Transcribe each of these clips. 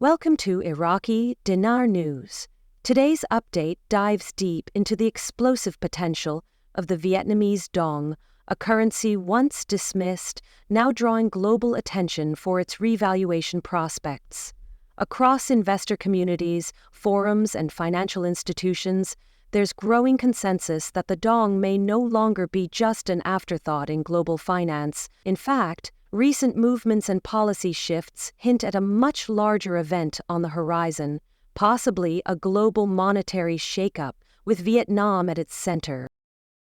Welcome to Iraqi Dinar News. Today's update dives deep into the explosive potential of the Vietnamese dong, a currency once dismissed, now drawing global attention for its revaluation prospects. Across investor communities, forums, and financial institutions, there's growing consensus that the dong may no longer be just an afterthought in global finance. In fact, recent movements and policy shifts hint at a much larger event on the horizon, possibly a global monetary shakeup, with Vietnam at its center.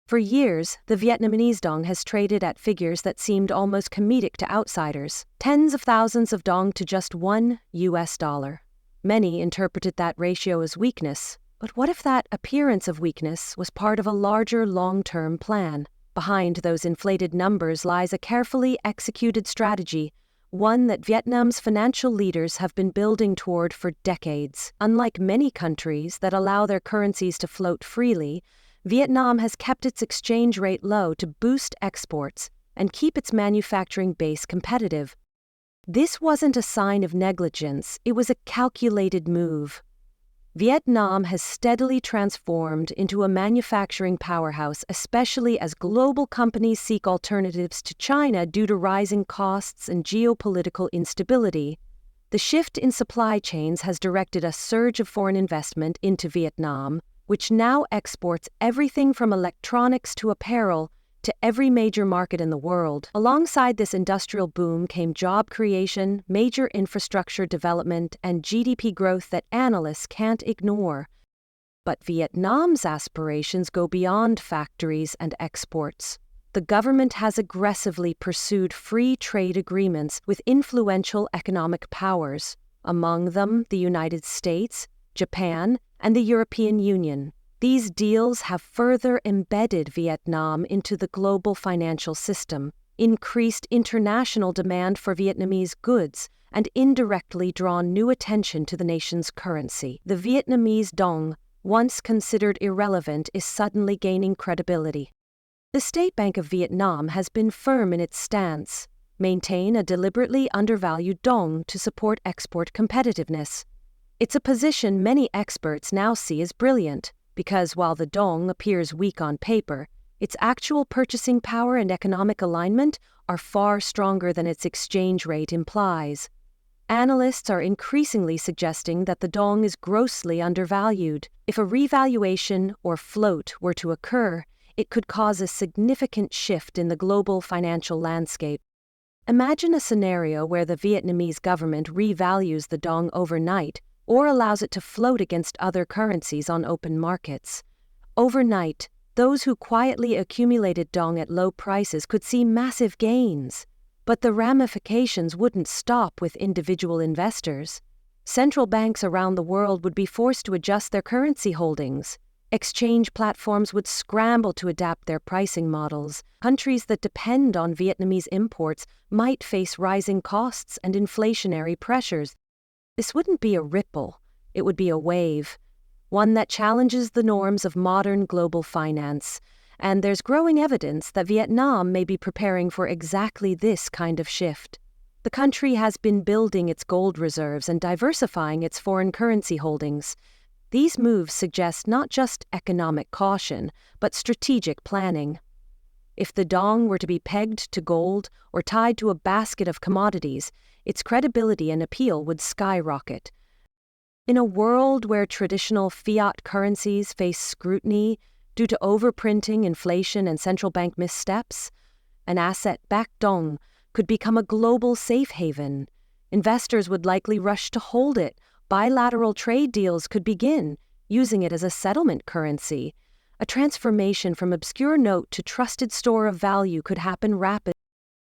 For years, the Vietnamese dong has traded at figures that seemed almost comedic to outsiders, tens of thousands of dong to just $1. Many interpreted that ratio as weakness, but what if that appearance of weakness was part of a larger long-term plan? Behind those inflated numbers lies a carefully executed strategy, one that Vietnam's financial leaders have been building toward for decades. Unlike many countries that allow their currencies to float freely, Vietnam has kept its exchange rate low to boost exports and keep its manufacturing base competitive. This wasn't a sign of negligence, it was a calculated move. Vietnam has steadily transformed into a manufacturing powerhouse, especially as global companies seek alternatives to China due to rising costs and geopolitical instability. The shift in supply chains has directed a surge of foreign investment into Vietnam, which now exports everything from electronics to apparel to every major market in the world. Alongside this industrial boom came job creation, major infrastructure development, and GDP growth that analysts can't ignore. But Vietnam's aspirations go beyond factories and exports. The government has aggressively pursued free trade agreements with influential economic powers, among them the United States, Japan, and the European Union. These deals have further embedded Vietnam into the global financial system, increased international demand for Vietnamese goods, and indirectly drawn new attention to the nation's currency. The Vietnamese dong, once considered irrelevant, is suddenly gaining credibility. The State Bank of Vietnam has been firm in its stance: maintain a deliberately undervalued dong to support export competitiveness. It's a position many experts now see as brilliant, because while the dong appears weak on paper, its actual purchasing power and economic alignment are far stronger than its exchange rate implies. Analysts are increasingly suggesting that the dong is grossly undervalued. If a revaluation or float were to occur, it could cause a significant shift in the global financial landscape. Imagine a scenario where the Vietnamese government revalues the dong overnight, or allows it to float against other currencies on open markets. Overnight, those who quietly accumulated dong at low prices could see massive gains. But the ramifications wouldn't stop with individual investors. Central banks around the world would be forced to adjust their currency holdings. Exchange platforms would scramble to adapt their pricing models. Countries that depend on Vietnamese imports might face rising costs and inflationary pressures. This wouldn't be a ripple, it would be a wave, one that challenges the norms of modern global finance, and there's growing evidence that Vietnam may be preparing for exactly this kind of shift. The country has been building its gold reserves and diversifying its foreign currency holdings. These moves suggest not just economic caution, but strategic planning. If the dong were to be pegged to gold or tied to a basket of commodities, its credibility and appeal would skyrocket. In a world where traditional fiat currencies face scrutiny due to overprinting, inflation, and central bank missteps, an asset-backed dong could become a global safe haven. Investors would likely rush to hold it. Bilateral trade deals could begin, using it as a settlement currency. A transformation from obscure note to trusted store of value could happen rapidly.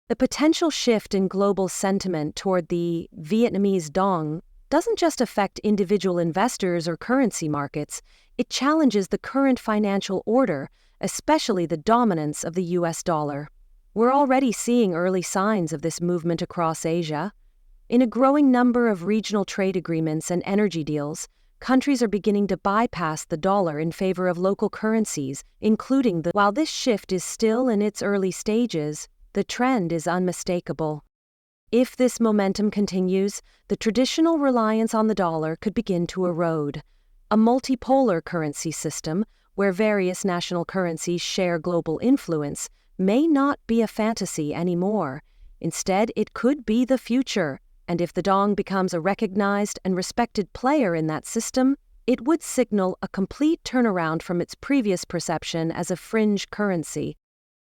The potential shift in global sentiment toward the Vietnamese dong doesn't just affect individual investors or currency markets, it challenges the current financial order, especially the dominance of the US dollar. We're already seeing early signs of this movement across Asia. In a growing number of regional trade agreements and energy deals, countries are beginning to bypass the dollar in favor of local currencies, including the. While this shift is still in its early stages, the trend is unmistakable. If this momentum continues, the traditional reliance on the dollar could begin to erode. A multipolar currency system, where various national currencies share global influence, may not be a fantasy anymore. Instead, it could be the future, and if the dong becomes a recognized and respected player in that system, it would signal a complete turnaround from its previous perception as a fringe currency.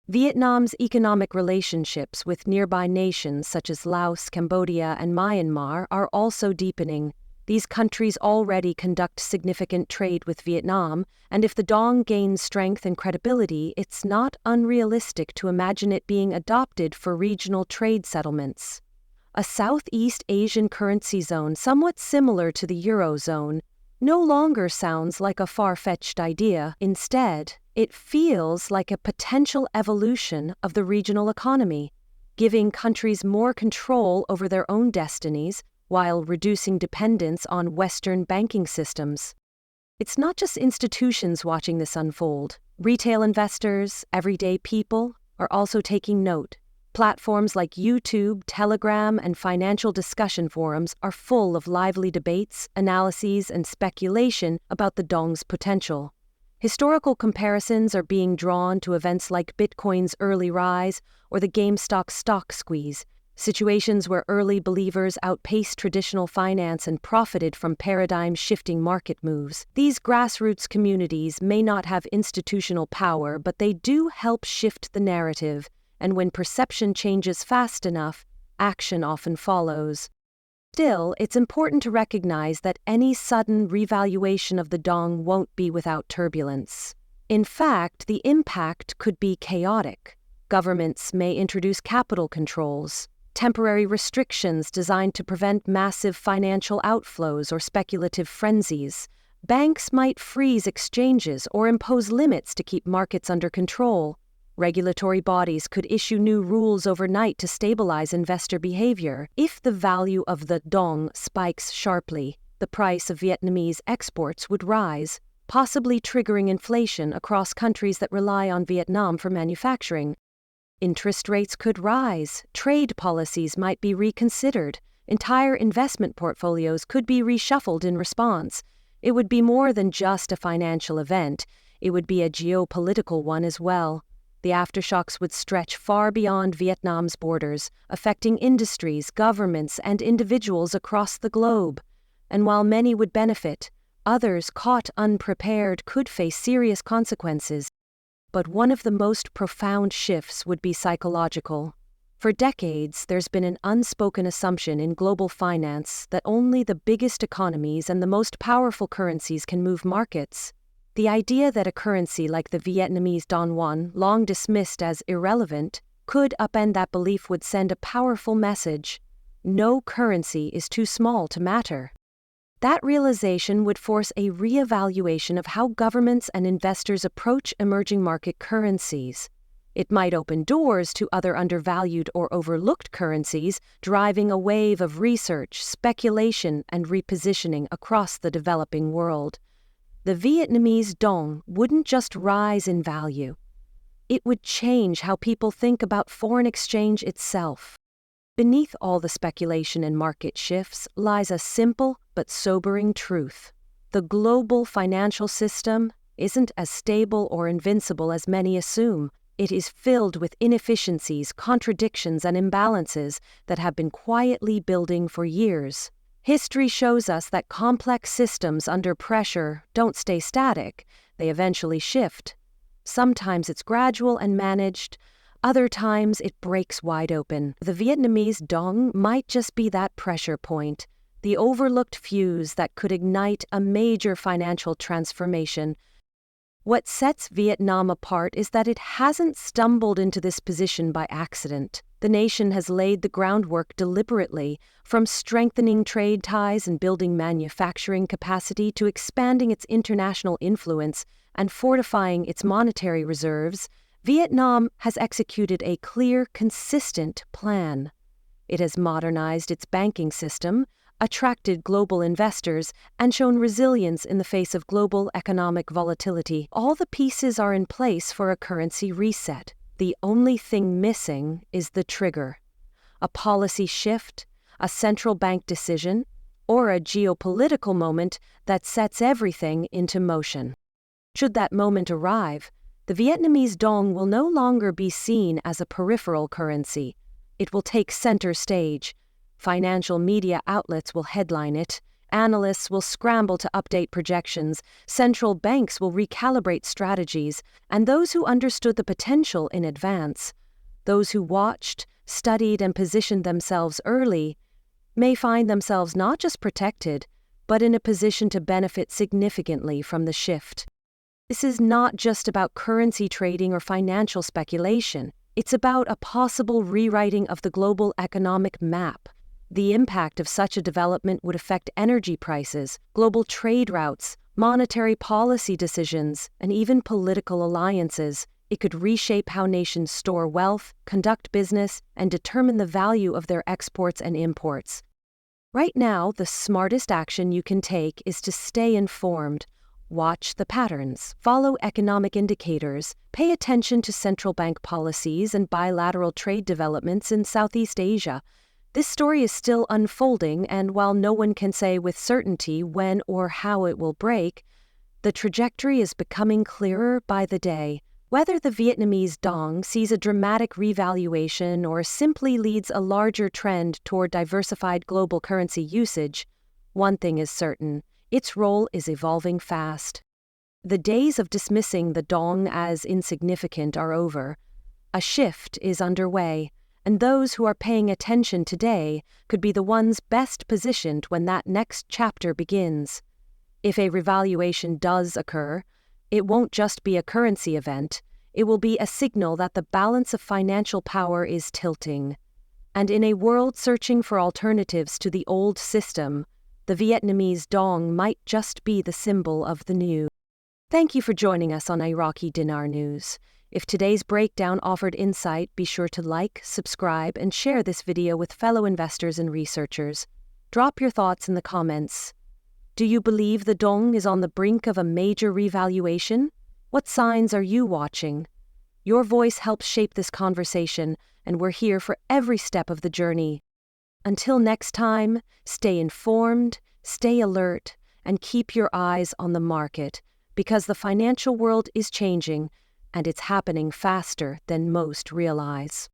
Vietnam's economic relationships with nearby nations such as Laos, Cambodia, and Myanmar are also deepening. These countries already conduct significant trade with Vietnam, and if the dong gains strength and credibility, it's not unrealistic to imagine it being adopted for regional trade settlements. A Southeast Asian currency zone somewhat similar to the Eurozone no longer sounds like a far-fetched idea. Instead, it feels like a potential evolution of the regional economy, giving countries more control over their own destinies while reducing dependence on Western banking systems. It's not just institutions watching this unfold. Retail investors, everyday people, are also taking note. Platforms like YouTube, Telegram, and financial discussion forums are full of lively debates, analyses, and speculation about the dong's potential. Historical comparisons are being drawn to events like Bitcoin's early rise or the GameStop stock squeeze, situations where early believers outpaced traditional finance and profited from paradigm-shifting market moves. These grassroots communities may not have institutional power, but they do help shift the narrative, and when perception changes fast enough, action often follows. Still, it's important to recognize that any sudden revaluation of the dong won't be without turbulence. In fact, the impact could be chaotic. Governments may introduce capital controls, temporary restrictions designed to prevent massive financial outflows or speculative frenzies. Banks might freeze exchanges or impose limits to keep markets under control. Regulatory bodies could issue new rules overnight to stabilize investor behavior. If the value of the dong spikes sharply, the price of Vietnamese exports would rise, possibly triggering inflation across countries that rely on Vietnam for manufacturing. Interest rates could rise, trade policies might be reconsidered, entire investment portfolios could be reshuffled in response. It would be more than just a financial event, it would be a geopolitical one as well. The aftershocks would stretch far beyond Vietnam's borders, affecting industries, governments, and individuals across the globe. And while many would benefit, others caught unprepared could face serious consequences. But one of the most profound shifts would be psychological. For decades, there's been an unspoken assumption in global finance that only the biggest economies and the most powerful currencies can move markets. The idea that a currency like the Vietnamese dong won, long dismissed as irrelevant, could upend that belief would send a powerful message. No currency is too small to matter. That realization would force a reevaluation of how governments and investors approach emerging market currencies. It might open doors to other undervalued or overlooked currencies, driving a wave of research, speculation, and repositioning across the developing world. The Vietnamese dong wouldn't just rise in value. It would change how people think about foreign exchange itself. Beneath all the speculation and market shifts lies a simple but sobering truth. The global financial system isn't as stable or invincible as many assume. It is filled with inefficiencies, contradictions, and imbalances that have been quietly building for years. History shows us that complex systems under pressure don't stay static, they eventually shift. Sometimes it's gradual and managed, other times it breaks wide open. The Vietnamese dong might just be that pressure point, the overlooked fuse that could ignite a major financial transformation. What sets Vietnam apart is that it hasn't stumbled into this position by accident. The nation has laid the groundwork deliberately, from strengthening trade ties and building manufacturing capacity to expanding its international influence and fortifying its monetary reserves. Vietnam has executed a clear, consistent plan. It has modernized its banking system, attracted global investors, and shown resilience in the face of global economic volatility. All the pieces are in place for a currency reset. The only thing missing is the trigger. a policy shift, a central bank decision, or a geopolitical moment that sets everything into motion. Should that moment arrive, the Vietnamese dong will no longer be seen as a peripheral currency. It will take center stage. Financial media outlets will headline it. Analysts will scramble to update projections. Central banks will recalibrate strategies. And those who understood the potential in advance, those who watched, studied, and positioned themselves early, may find themselves not just protected, but in a position to benefit significantly from the shift. This is not just about currency trading or financial speculation. It's about a possible rewriting of the global economic map. The impact of such a development would affect energy prices, global trade routes, monetary policy decisions, and even political alliances. It could reshape how nations store wealth, conduct business, and determine the value of their exports and imports. Right now, the smartest action you can take is to stay informed. Watch the patterns, follow economic indicators, pay attention to central bank policies and bilateral trade developments in Southeast Asia. This story is still unfolding, and while no one can say with certainty when or how it will break, the trajectory is becoming clearer by the day. Whether the Vietnamese dong sees a dramatic revaluation or simply leads a larger trend toward diversified global currency usage, one thing is certain: its role is evolving fast. The days of dismissing the dong as insignificant are over. A shift is underway, and those who are paying attention today could be the ones best positioned when that next chapter begins. If a revaluation does occur, it won't just be a currency event. It will be a signal that the balance of financial power is tilting. And in a world searching for alternatives to the old system, the Vietnamese dong might just be the symbol of the new. Thank you for joining us on Iraqi Dinar News. If today's breakdown offered insight, be sure to like, subscribe, and share this video with fellow investors and researchers. Drop your thoughts in the comments. Do you believe the dong is on the brink of a major revaluation? What signs are you watching? Your voice helps shape this conversation, and we're here for every step of the journey. Until next time, stay informed, stay alert, and keep your eyes on the market, because the financial world is changing, and it's happening faster than most realize.